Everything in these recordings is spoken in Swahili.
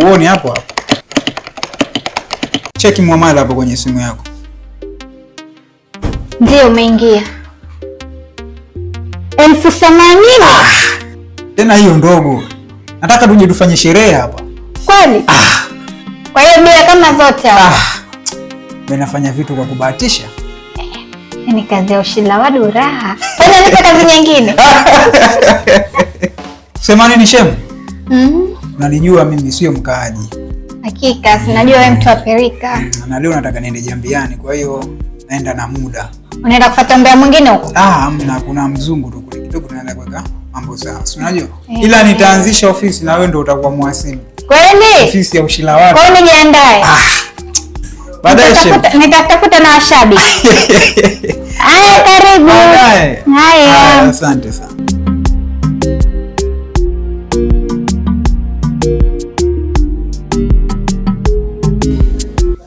uone hapo hapo. Cheki muamala hapo kwenye simu yako. Ndio umeingia. 80,000. Tena hiyo ndogo. Nataka tuje tufanye sherehe hapa. Kweli? Kwa hiyo bila kama zote hapa. Mimi nafanya vitu kwa kubahatisha. Ni kazi ya ushila wadu raha. Fanya nipe kazi nyingine. Sema nini shemu? Unanijua mimi sio mkaaji. Hakika, sinajua wewe mtu wa perika. Na leo nataka niende Jambiani, kwa hiyo naenda na muda. Unaenda kufuata mbea mwingine huko? Hamna, kuna mzungu tu kule kidogo tunaenda kuweka mambo sawa. Si unajua? Ila nitaanzisha ofisi na wewe ndio utakuwa muhasibu. Kweli? Ofisi ya ushila watu. Kwa nini nijiandae? Baadaye nitatafuta na washabi. Haya, karibu. Haya. Asante sana.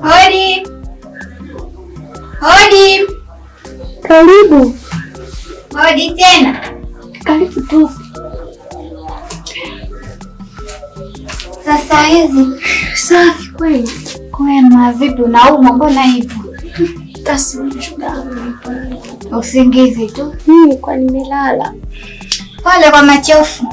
Hodi. Hodi. Karibu. Hodi tena. Karibu tu. Sasa hizi. Safi kweli. Kwema, vipi unauma mbona hivyo? Usingizi tu. Kwa nimelala. Pole kwa machofu.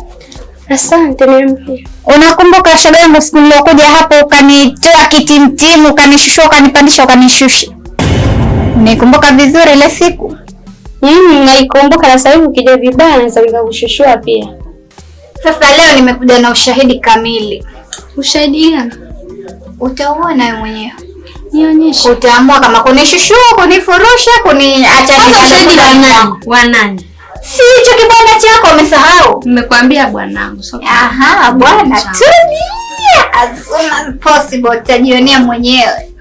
Asante niambie. Unakumbuka shoga yangu siku niliyokuja hapo ukanitoa kitimtimu, ukanishusha, ukanipandisha, ukanishusha? Nikumbuka vizuri ile siku? Naikumbuka na sasa hivi ukija vibaya naweza nikakushushua pia. Sasa leo nimekuja na ushahidi kamili. Ushahidi gani? Utauona wewe mwenyewe. Nionyeshe. Utaamua kama kunishushua, kunifurusha, kuniacha ushahidi wa nani? Si hicho kibanda chako umesahau? Nimekwambia bwanangu. Aha, bwana tulia. As soon as possible utajionea mwenyewe.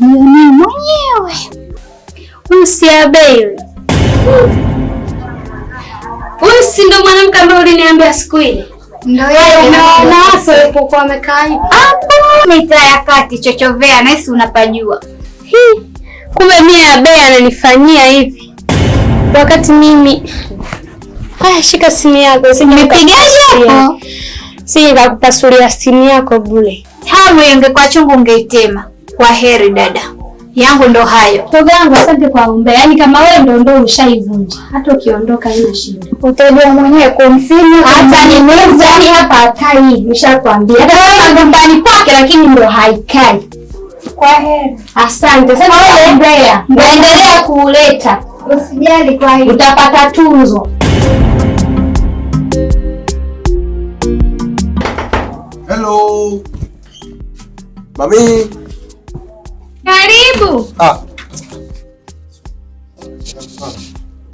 Jionea mwenyewe. Usiabe. Huyu si ndo mwanamke ambaye uliniambia siku ile? Ndio yeye. Unaona hapo alipokuwa amekaa hivi. Hapo mitaa ya kati Chochovea, na hisi unapajua. Kumbe mimi Abe ananifanyia hivi. Wakati mimi shika simu yako, nipigaje hapo? Nikakupasulia simu yako bure. Hamu ingekuwa chungu ungeitema. Kwa heri dada. Yangu ndo hayo. Shoga yangu asante kwa ombe. Yaani kama wewe ndo ushaivunja. Hata ukiondoka haina shida. Utajua mwenyewe kumsimu hata nimeza yani hapa hakai, nishakwambia. Hata kama nyumbani kwake lakini ndo haikai. Kwa heri. Asante. Sasa wewe endelea kuleta. Usijali kwa hiyo. Utapata tunzo. Hello. Mami. Karibu.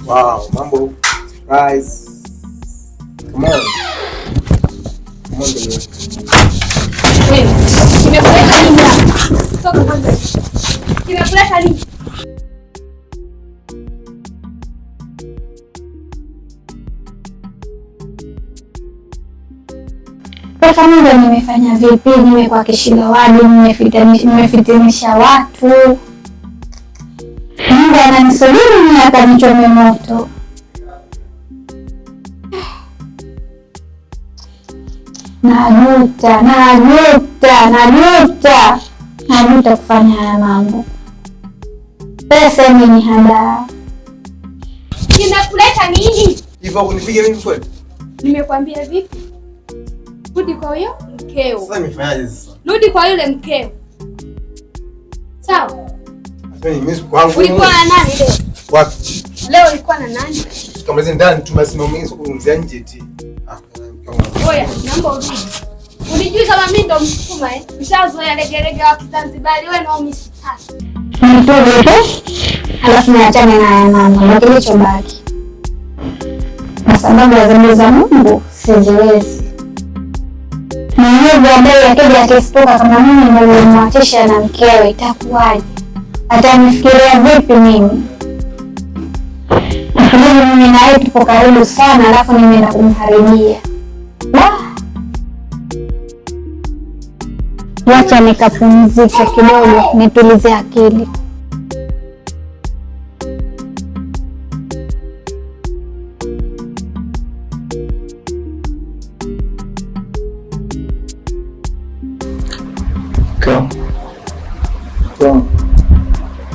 Wow, mambo. Guys. Come on. Come on, baby. Nimekuleta nini hapa? Toka kwanza. Nimekuleta nini? Kwa nini nimefanya vipi? Nimekuwa kishilowadi, nimefitinisha watu. Mungu ananisubiri mimi akanichome moto. Najuta kufanya haya mambo. Pesa mimi hadaa. Nimekuleta nini? Hivyo kunipiga mimi kweli? Nimekwambia vipi? Rudi kwa huyo mkeo. Sasa nimefanyaje sasa? Rudi kwa yule mkeo. Sawa? Mimi kwangu. Ulikuwa na nani leo? Wapi? Leo ulikuwa na nani? Tukamalize ndani tumesimama mimi soko kumzia nje eti. Oya, naomba urudi. Unijui kama mimi ndo Msukuma Ushazoea legelege wa Kizanzibari wewe na umisitaki. Nitoe tu. Alafu niachane na haya mambo, ndio kilichobaki. Kwa sababu ya dhambi za Mungu siziwezi. Na yeye Abe akija akistuka kama mimi ndio nilimwachisha na mkewe itakuwaje? Atanifikiria vipi mimi? Mimi na yeye tupo karibu sana, alafu nimeenda kumharibia. Wacha nikapumzike kidogo, nitulize akili.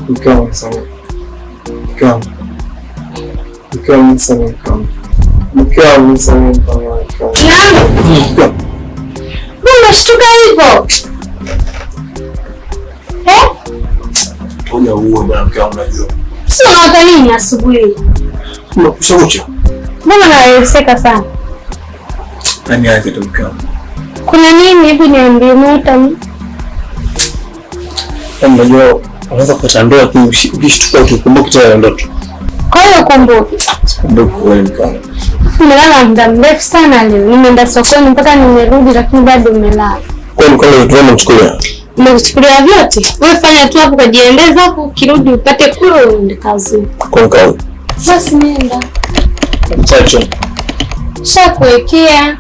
Mke wangu sana. Mke wangu. Mke wangu sana. Mke wangu sana. Mbona unashtuka hivyo? Mbona huo bwana mke wangu unajua? Sio unataka nini asubuhi? Unakushauri. Mbona unaweseka sana? Nani aje tu mke wangu? Kuna nini hivi niambie mwita? Unajua unaweza kupata ndoa ukishtuka ukikumbuka tena ndoto. Kwa hiyo kumbuki. Sikumbuki wewe mke wangu. Nimelala muda mrefu sana leo. Nimeenda sokoni mpaka nimerudi lakini bado nimelala. Kwa nini kama vitu unachukulia? Nimekuchukulia vyote. Wewe fanya tu hapo kujiendeza hapo ukirudi upate kula uende kazi. Kwa kazi. Basi nenda. Mchacho. Shakuwekea.